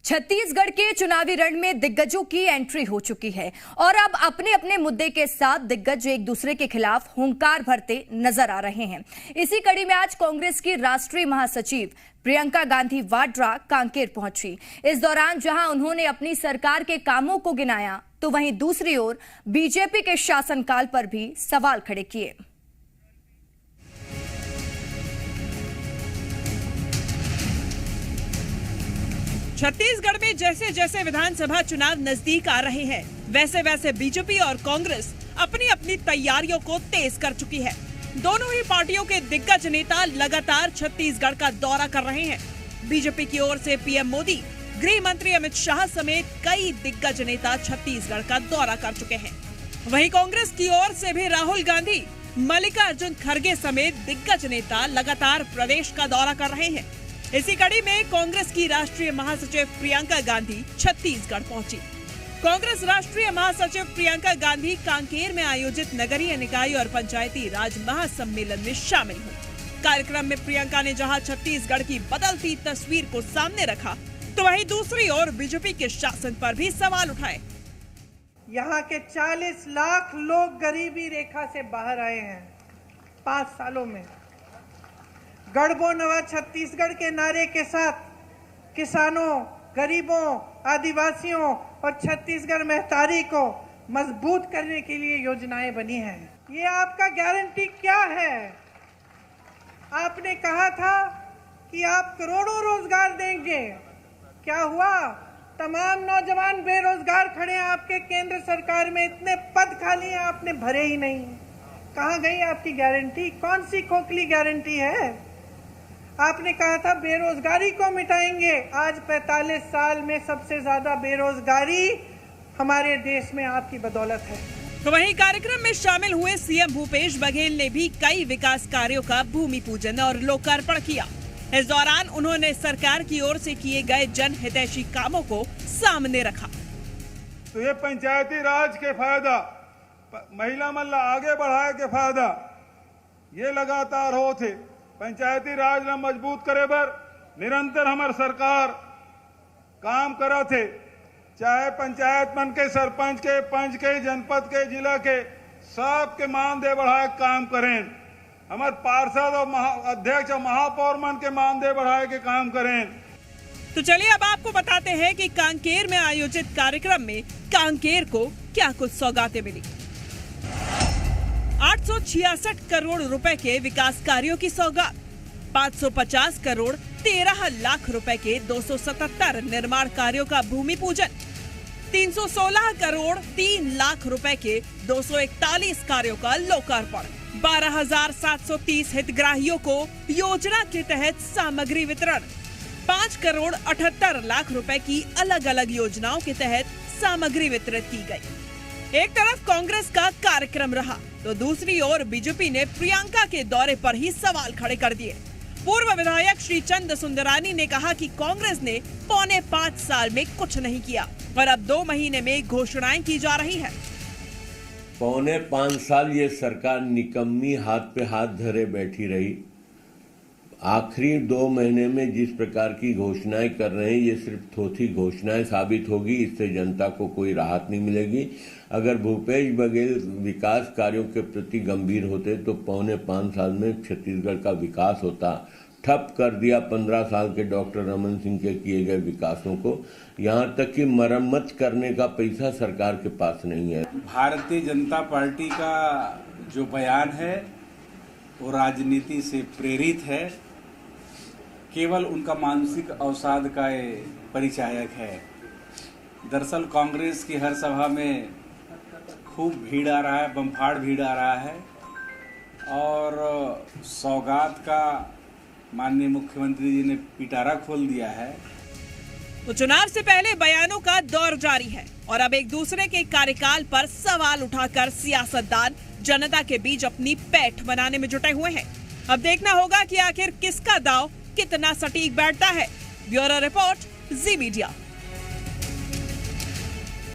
छत्तीसगढ़ के चुनावी रण में दिग्गजों की एंट्री हो चुकी है और अब अपने अपने मुद्दे के साथ दिग्गज एक दूसरे के खिलाफ हुंकार भरते नजर आ रहे हैं। इसी कड़ी में आज कांग्रेस की राष्ट्रीय महासचिव प्रियंका गांधी वाड्रा कांकेर पहुंची। इस दौरान जहां उन्होंने अपनी सरकार के कामों को गिनाया, तो वहीं दूसरी ओर बीजेपी के शासनकाल पर भी सवाल खड़े किए। छत्तीसगढ़ में जैसे जैसे विधानसभा चुनाव नजदीक आ रहे हैं, वैसे वैसे बीजेपी और कांग्रेस अपनी अपनी तैयारियों को तेज कर चुकी है। दोनों ही पार्टियों के दिग्गज नेता लगातार छत्तीसगढ़ का दौरा कर रहे हैं। बीजेपी की ओर से पीएम मोदी, गृह मंत्री अमित शाह समेत कई दिग्गज नेता छत्तीसगढ़ का दौरा कर चुके हैं। वहीं कांग्रेस की ओर से भी राहुल गांधी, मल्लिकार्जुन खड़गे समेत दिग्गज नेता लगातार प्रदेश का दौरा कर रहे हैं। इसी कड़ी में कांग्रेस की राष्ट्रीय महासचिव प्रियंका गांधी छत्तीसगढ़ पहुंची। कांग्रेस राष्ट्रीय महासचिव प्रियंका गांधी कांकेर में आयोजित नगरीय निकाय और पंचायती राज महासम्मेलन में शामिल हुई। कार्यक्रम में प्रियंका ने जहां छत्तीसगढ़ की बदलती तस्वीर को सामने रखा, तो वहीं दूसरी ओर बीजेपी के शासन पर भी सवाल उठाए। यहाँ के 40 लाख लोग गरीबी रेखा से बाहर आए हैं 5 सालों में। गढ़बो नवा छत्तीसगढ़ के नारे के साथ किसानों, गरीबों, आदिवासियों और छत्तीसगढ़ महतारी को मजबूत करने के लिए योजनाएं बनी हैं। ये आपका गारंटी क्या है? आपने कहा था कि आप करोड़ों रोजगार देंगे। क्या हुआ? तमाम नौजवान बेरोजगार खड़े हैं आपके केंद्र सरकार में। इतने पद खाली हैं, आपने भरे ही नहीं। कहाँ गई आपकी गारंटी? कौन सी खोखली गारंटी है? आपने कहा था बेरोजगारी को मिटाएंगे। आज 45 साल में सबसे ज्यादा बेरोजगारी हमारे देश में आपकी बदौलत है। तो वहीं कार्यक्रम में शामिल हुए सीएम भूपेश बघेल ने भी कई विकास कार्यों का भूमि पूजन और लोकार्पण किया। इस दौरान उन्होंने सरकार की ओर से किए गए जनहितैषी कामों को सामने रखा। तो ये पंचायती राज के फायदा, महिला मल्ला आगे बढ़ाए के फायदा ये लगातार हो थे। पंचायती राज ने मजबूत करे बर निरंतर हमार सरकार काम करा थे। चाहे पंचायत मन के सरपंच के, पंच के, जनपद के, जिला के सब के मानदेय बढ़ाए काम करें। हमारे पार्षद और अध्यक्ष और महापौर मन के मानदेय बढ़ाए के काम करें। तो चलिए अब आपको बताते हैं कि कांकेर में आयोजित कार्यक्रम में कांकेर को क्या कुछ सौगातें मिली। 866 करोड़ रुपए के विकास कार्यों की सौगात, 550 करोड़ 13 लाख रुपए के 277 निर्माण कार्यों का भूमि पूजन, 316 करोड़ 3 लाख रुपए के 241 कार्यों का लोकार्पण, 12,730 हितग्राहियों को योजना के तहत सामग्री वितरण, 5 करोड़ 78 लाख रुपए की अलग अलग योजनाओं के तहत सामग्री वितरित की गई। एक तरफ कांग्रेस का कार्यक्रम रहा, तो दूसरी ओर बीजेपी ने प्रियंका के दौरे पर ही सवाल खड़े कर दिए। पूर्व विधायक श्री चंद सुंदरानी ने कहा कि कांग्रेस ने 4.25 साल में कुछ नहीं किया और अब 2 महीने में घोषणाएं की जा रही है। 4.25 साल ये सरकार निकम्मी हाथ पे हाथ धरे बैठी रही। आखिरी 2 महीने में जिस प्रकार की घोषणाएं कर रहे हैं, ये सिर्फ थोथी घोषणाएं साबित होगी। इससे जनता को कोई राहत नहीं मिलेगी। अगर भूपेश बघेल विकास कार्यों के प्रति गंभीर होते तो 4.25 साल में छत्तीसगढ़ का विकास होता। ठप कर दिया 15 साल के डॉक्टर रमन सिंह के किए गए विकासों को। यहाँ तक कि मरम्मत करने का पैसा सरकार के पास नहीं है। भारतीय जनता पार्टी का जो बयान है वो राजनीति से प्रेरित है, केवल उनका मानसिक अवसाद का परिचायक है। दरअसल कांग्रेस की हर सभा में खूब भीड़ आ रहा है, बमफाड़ भीड़ आ रहा है और सौगात का माननीय मुख्यमंत्री जी ने पिटारा खोल दिया है। तो चुनाव से पहले बयानों का दौर जारी है और अब एक दूसरे के कार्यकाल पर सवाल उठाकर सियासतदान जनता के बीच अपनी पैठ बनाने में जुटे हुए हैं। अब देखना होगा कि आखिर किसका दांव कितना सटीक बैठता है। ब्यूरो रिपोर्ट, जी मीडिया।